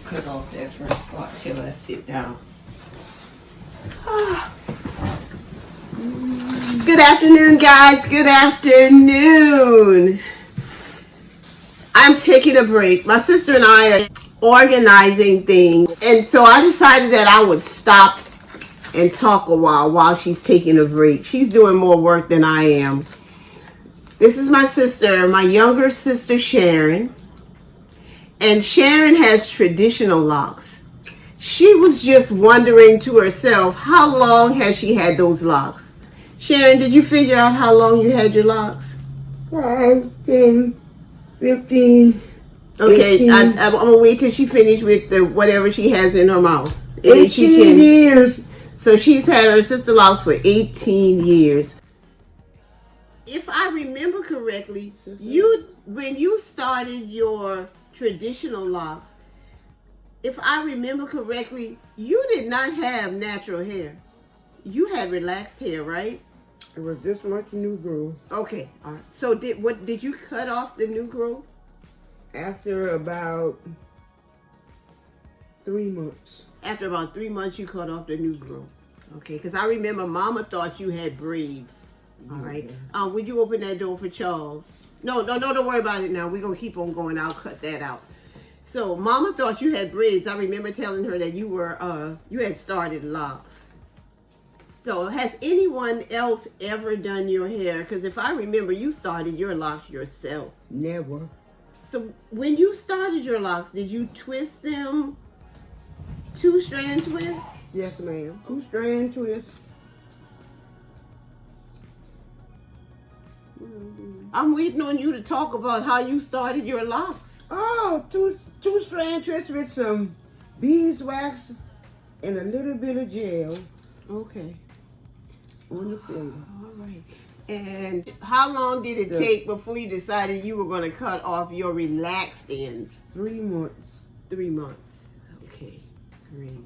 cut off that first part till I sit down. Good afternoon, guys. Good afternoon. I'm taking a break. My sister and I are organizing things, and so I decided that I would stop and talk a while she's taking a break. She's doing more work than I am. This is my sister, my younger sister, Sharon. And Sharon has traditional locks. She was just wondering to herself, how long has she had those locks? Sharon, did you figure out how long you had your locks? 5, 10, 15. Okay, I'm gonna wait till she finishes with the whatever she has in her mouth. 18 years. So she's had her Sisterlocks for 18 years. If I remember correctly, when you started your traditional locks, if I remember correctly, you did not have natural hair. You had relaxed hair, right? It was this much new growth. Okay, all right. So did you cut off the new growth? After about 3 months. After about 3 months, you cut off the new growth. Okay, because I remember Mama thought you had braids. All right. Would you open that door for Charles? No, don't worry about it now. We're going to keep on going. I'll cut that out. So Mama thought you had braids. I remember telling her that you were, you had started locks. So has anyone else ever done your hair? Because if I remember, you started your locks yourself. Never. So when you started your locks, did you twist them 2-strand twists? Yes, ma'am. 2-strand twists. I'm waiting on you to talk about how you started your locks. Oh, 2-strand twists with some beeswax and a little bit of gel. Okay. On the finger. All right. And how long did it take before you decided you were going to cut off your relaxed ends? 3 months. 3 months. Okay. Great.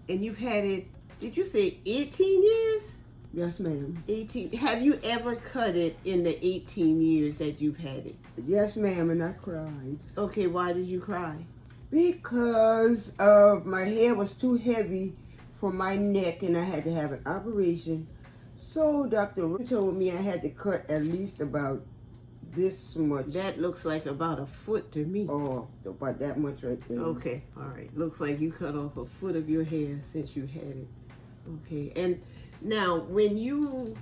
And you've had it, did you say 18 years? Yes, ma'am. 18. Have you ever cut it in the 18 years that you've had it? Yes, ma'am, and I cried. Okay, why did you cry? Because of my hair was too heavy for my neck and I had to have an operation. So Dr. told me I had to cut at least about this much. That looks like about a foot to me. Oh, about that much right there. Okay, all right. Looks like you cut off a foot of your hair since you had it. Okay, and now when you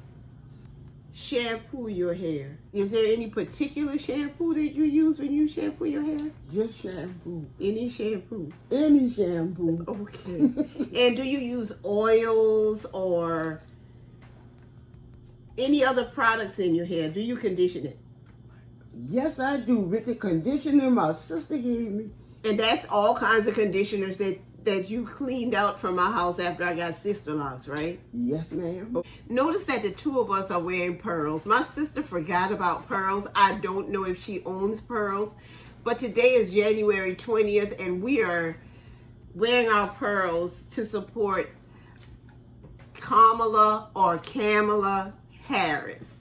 shampoo your hair, is there any particular shampoo that you use when you shampoo your hair? Just shampoo. Any shampoo? Any shampoo. Okay. And do you use oils or any other products in your hair? Do you condition it? Yes, I do. With the conditioner my sister gave me. And that's all kinds of conditioners that you cleaned out from my house after I got Sisterlocks, right? Yes, ma'am. Notice that the two of us are wearing pearls. My sister forgot about pearls. I don't know if she owns pearls. But today is January 20th, and we are wearing our pearls to support Kamala Harris.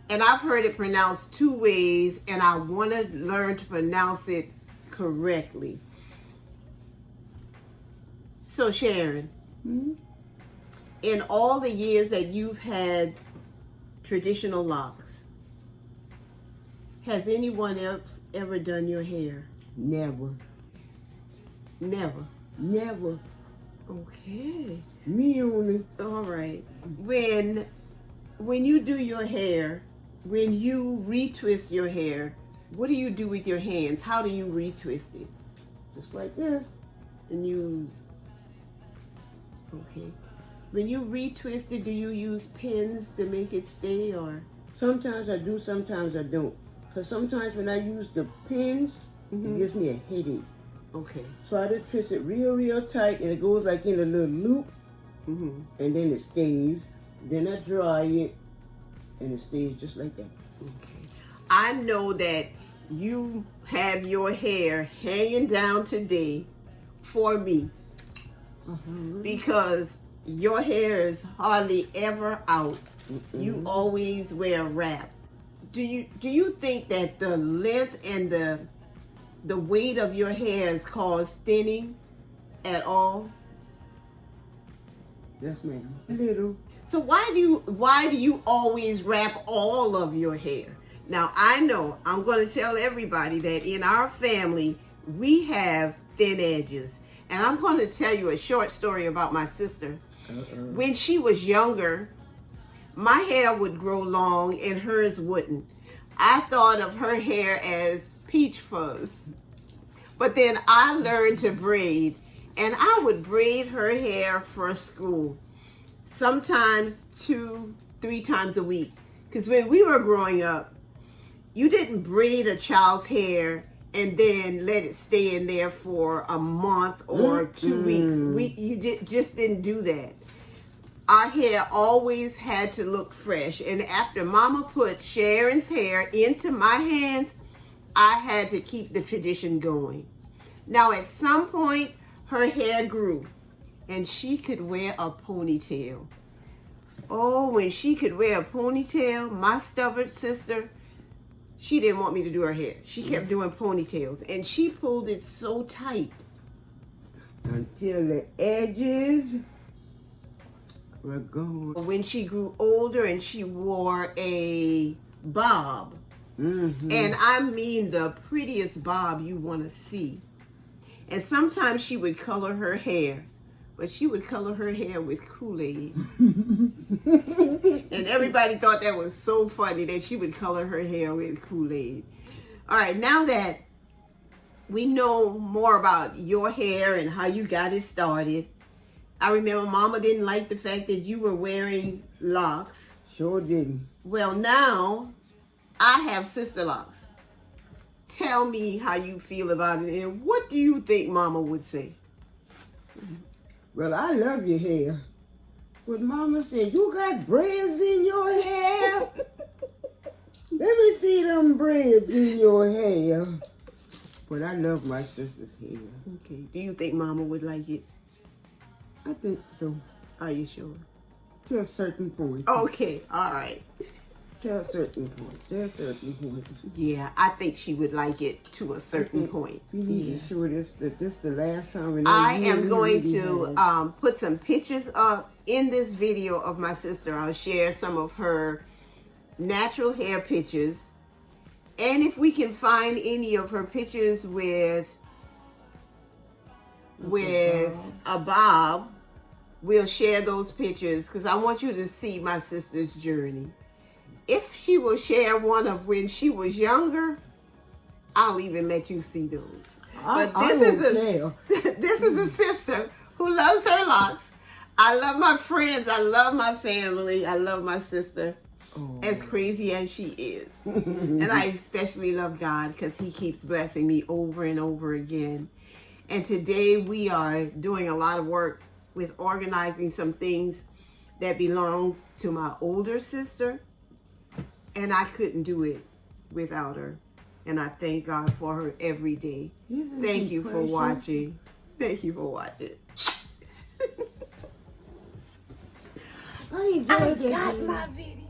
And I've heard it pronounced 2 ways, and I want to learn to pronounce it correctly. So Sharon, in all the years that you've had traditional locks, has anyone else ever done your hair? Never. Never? Never. Okay. Me only. All right. When you do your hair, when you retwist your hair, what do you do with your hands? How do you retwist it? Just like this. And you... Okay. When you retwist it, do you use pins to make it stay, or? Sometimes I do, sometimes I don't. Because sometimes when I use the pins, it gives me a headache. Okay. So I just twist it real tight, and it goes like in a little loop, and then it stays. Then I dry it, and it stays just like that. Okay. I know that you have your hair hanging down today for me. Because your hair is hardly ever out. You always wear a wrap. Do you think that the length and the the weight of your hair has caused thinning at all? Yes, ma'am. A little. So why do you always wrap all of your hair? Now I know I'm going to tell everybody that in our family we have thin edges, and I'm going to tell you a short story about my sister. When she was younger, my hair would grow long and hers wouldn't. I thought of her hair as peach fuzz, but then I learned to braid, and I would braid her hair for school. Sometimes 2-3 times a week. Because when we were growing up, you didn't braid a child's hair and then let it stay in there for a month or 2 weeks. Just didn't do that. Our hair always had to look fresh. And after Mama put Sharon's hair into my hands, I had to keep the tradition going. Now at some point, her hair grew. And she could wear a ponytail. Oh, when she could wear a ponytail, my stubborn sister, she didn't want me to do her hair. She kept doing ponytails, and she pulled it so tight. Until the edges were gone. When she grew older and she wore a bob, and I mean the prettiest bob you want to see. And sometimes she would color her hair. But she would color her hair with Kool-Aid. And everybody thought that was so funny that she would color her hair with Kool-Aid. All right, now that we know more about your hair and how you got it started, I remember Mama didn't like the fact that you were wearing locks. Sure didn't. Well, now I have Sisterlocks. Tell me how you feel about it, and what do you think Mama would say? Well, I love your hair. But Mama said, you got braids in your hair? Let me see them braids in your hair. But I love my sister's hair. Okay. Do you think Mama would like it? I think so. Are you sure? To a certain point. Okay. All right. To a certain point. To a certain point. Yeah, I think she would like it to a certain point. We need to show this that this the last time. I am going to put some pictures up in this video of my sister. I'll share some of her natural hair pictures. And if we can find any of her pictures with a bob, we'll share those pictures because I want you to see my sister's journey. If she will share one of when she was younger, I'll even let you see those. But this is a sister who loves her locks. I love my friends. I love my family. I love my sister. As crazy as she is. And I especially love God because he keeps blessing me over and over again. And today we are doing a lot of work with organizing some things that belongs to my older sister. And I couldn't do it without her. And I thank God for her every day. Thank you for watching. Thank you for watching. I got my video.